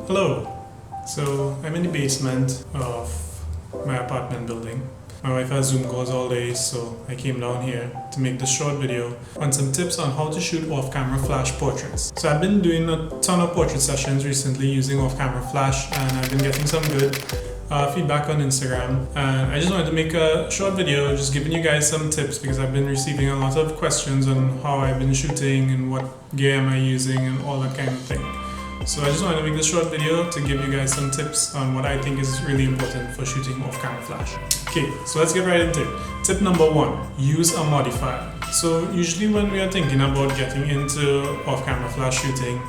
Hello. So I'm in the basement of my apartment building. My wife has Zoom calls all day, so I came down here to make this short video on some tips on how to shoot off-camera flash portraits. So I've been doing a ton of portrait sessions recently using off-camera flash, and I've been getting some good feedback on Instagram, and I just wanted to make a short video just giving you guys some tips because I've been receiving a lot of questions on how I've been shooting and what gear am I using and all that kind of thing. So I just wanted to make this short video to give you guys some tips on what I think is really important for shooting off-camera flash. Okay, so let's get right into it. Tip number 1, use a modifier. So usually when we are thinking about getting into off-camera flash shooting,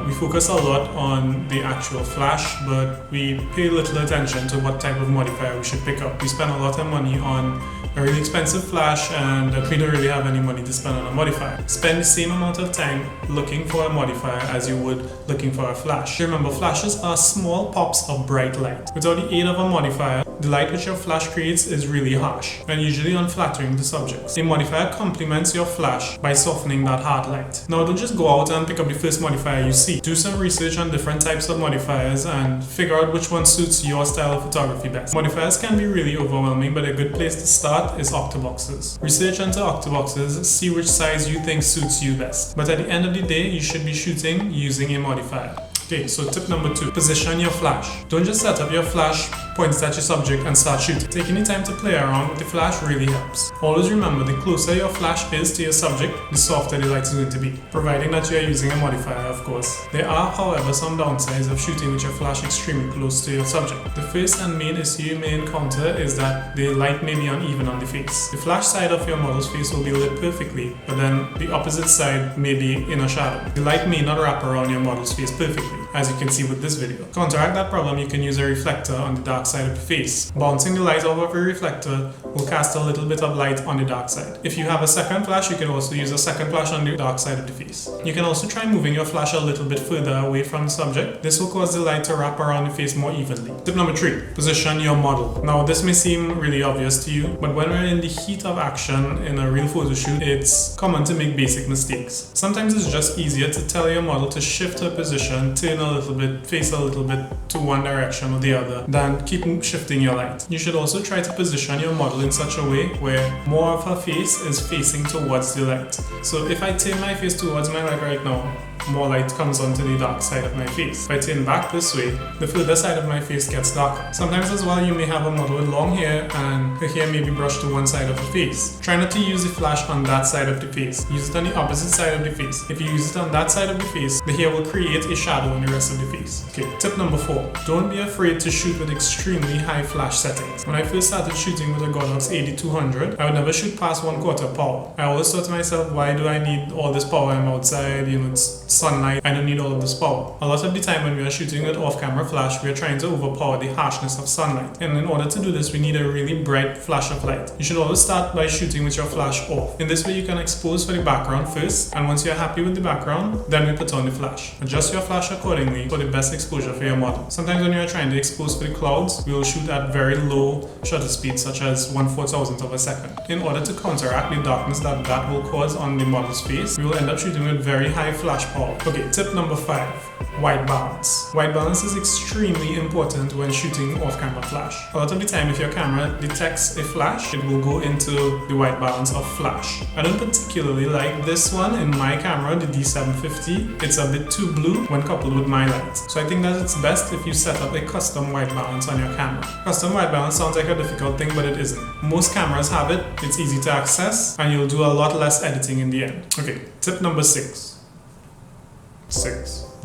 we focus a lot on the actual flash, but we pay little attention to what type of modifier we should pick up. We spend a lot of money on a really expensive flash and we don't really have any money to spend on a modifier. Spend the same amount of time looking for a modifier as you would looking for a flash. Remember, flashes are small pops of bright light. Without the aid of a modifier, the light which your flash creates is really harsh and usually unflattering to subjects. A modifier complements your flash by softening that hard light. Now, don't just go out and pick up the first modifier you see. Do some research on different types of modifiers and figure out which one suits your style of photography best. Modifiers can be really overwhelming, but a good place to start is octoboxes. Research into octoboxes, see which size you think suits you best. But at the end of the day, you should be shooting using a modifier. Okay, so tip number 2, position your flash. Don't just set up your flash, point it at your subject and start shooting. Taking the time to play around with the flash really helps. Always remember, the closer your flash is to your subject, the softer the light is going to be, providing that you are using a modifier, of course. There are, however, some downsides of shooting with your flash extremely close to your subject. The first and main issue you may encounter is that the light may be uneven on the face. The flash side of your model's face will be lit perfectly, but then the opposite side may be in a shadow. The light may not wrap around your model's face perfectly, as you can see with this video. To counteract that problem, you can use a reflector on the dark side of the face. Bouncing the light off of a reflector will cast a little bit of light on the dark side. If you have a second flash, you can also use a second flash on the dark side of the face. You can also try moving your flash a little bit further away from the subject. This will cause the light to wrap around the face more evenly. Tip number 3, position your model. Now, this may seem really obvious to you, but when we're in the heat of action in a real photo shoot, it's common to make basic mistakes. Sometimes it's just easier to tell your model to shift her position, turn a little bit, face a little bit to one direction or the other, than keep shifting your light. You should also try to position your model in such a way where more of her face is facing towards the light. So if I turn my face towards my light right now, more light comes onto the dark side of my face. If I turn back this way, the further side of my face gets darker. Sometimes as well, you may have a model with long hair and her hair may be brushed to one side of the face. Try not to use the flash on that side of the face. Use it on the opposite side of the face. If you use it on that side of the face, the hair will create a shadow on the rest of the face. Okay, tip number 4, don't be afraid to shoot with extremely high flash settings. When I first started shooting with a Godox AD200, I would never shoot past 1/4 power. I always thought to myself, why do I need all this power? I'm outside, it's sunlight, I don't need all of this power. A lot of the time when we are shooting with off-camera flash, we are trying to overpower the harshness of sunlight. And in order to do this, we need a really bright flash of light. You should always start by shooting with your flash off. In this way, you can expose for the background first, and once you're happy with the background, then we put on the flash. Adjust your flash accordingly for the best exposure for your model. Sometimes when you're trying to expose for the clouds, we will shoot at very low shutter speeds, such as 1/4000th of a second. In order to counteract the darkness that will cause on the model's face, we will end up shooting with very high flash power. Okay, tip number 5, white balance. White balance is extremely important when shooting off-camera flash. A lot of the time, if your camera detects a flash, it will go into the white balance of flash. I don't particularly like this one in my camera, the D750. It's a bit too blue when coupled with my light. So I think that it's best if you set up a custom white balance on your camera. Custom white balance sounds like a difficult thing, but it isn't. Most cameras have it, it's easy to access, and you'll do a lot less editing in the end. Okay, tip number 6.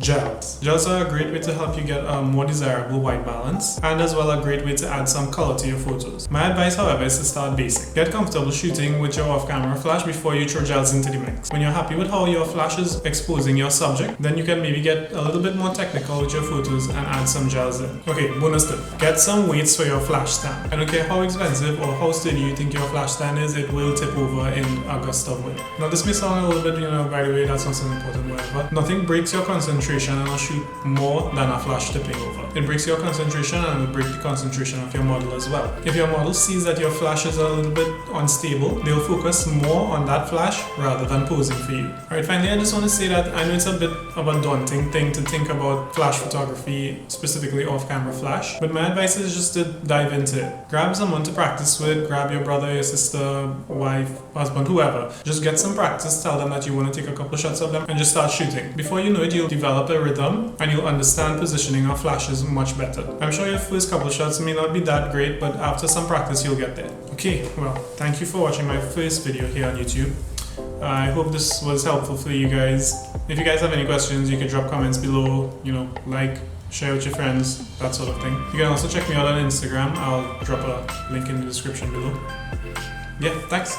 Gels. Gels are a great way to help you get a more desirable white balance, and as well a great way to add some color to your photos. My advice, however, is to start basic. Get comfortable shooting with your off-camera flash before you throw gels into the mix. When you're happy with how your flash is exposing your subject, then you can maybe get a little bit more technical with your photos and add some gels in. Okay, bonus tip. Get some weights for your flash stand. I don't care how expensive or how sturdy you think your flash stand is, it will tip over in a gust of wind. Now this may sound a little bit, by the way, that's not so important, whatever. Nothing breaks your concentration concentration and will shoot more than a flash tipping over. It breaks your concentration and will break the concentration of your model as well. If your model sees that your flash is a little bit unstable, they'll focus more on that flash rather than posing for you. Alright, finally I just want to say that I know it's a bit of a daunting thing to think about flash photography, specifically off-camera flash, but my advice is just to dive into it. Grab someone to practice with, grab your brother, your sister, wife, husband, whoever. Just get some practice, tell them that you want to take a couple shots of them and just start shooting. Before you know it, you'll develop a rhythm and you'll understand positioning of flashes much better. I'm sure your first couple shots may not be that great, but after some practice you'll get there. Okay, well, thank you for watching my first video here on YouTube. I hope this was helpful for you guys. If you guys have any questions, you can drop comments below, like, share with your friends, that sort of thing. You can also check me out on Instagram. I'll drop a link in the description below. Yeah, thanks.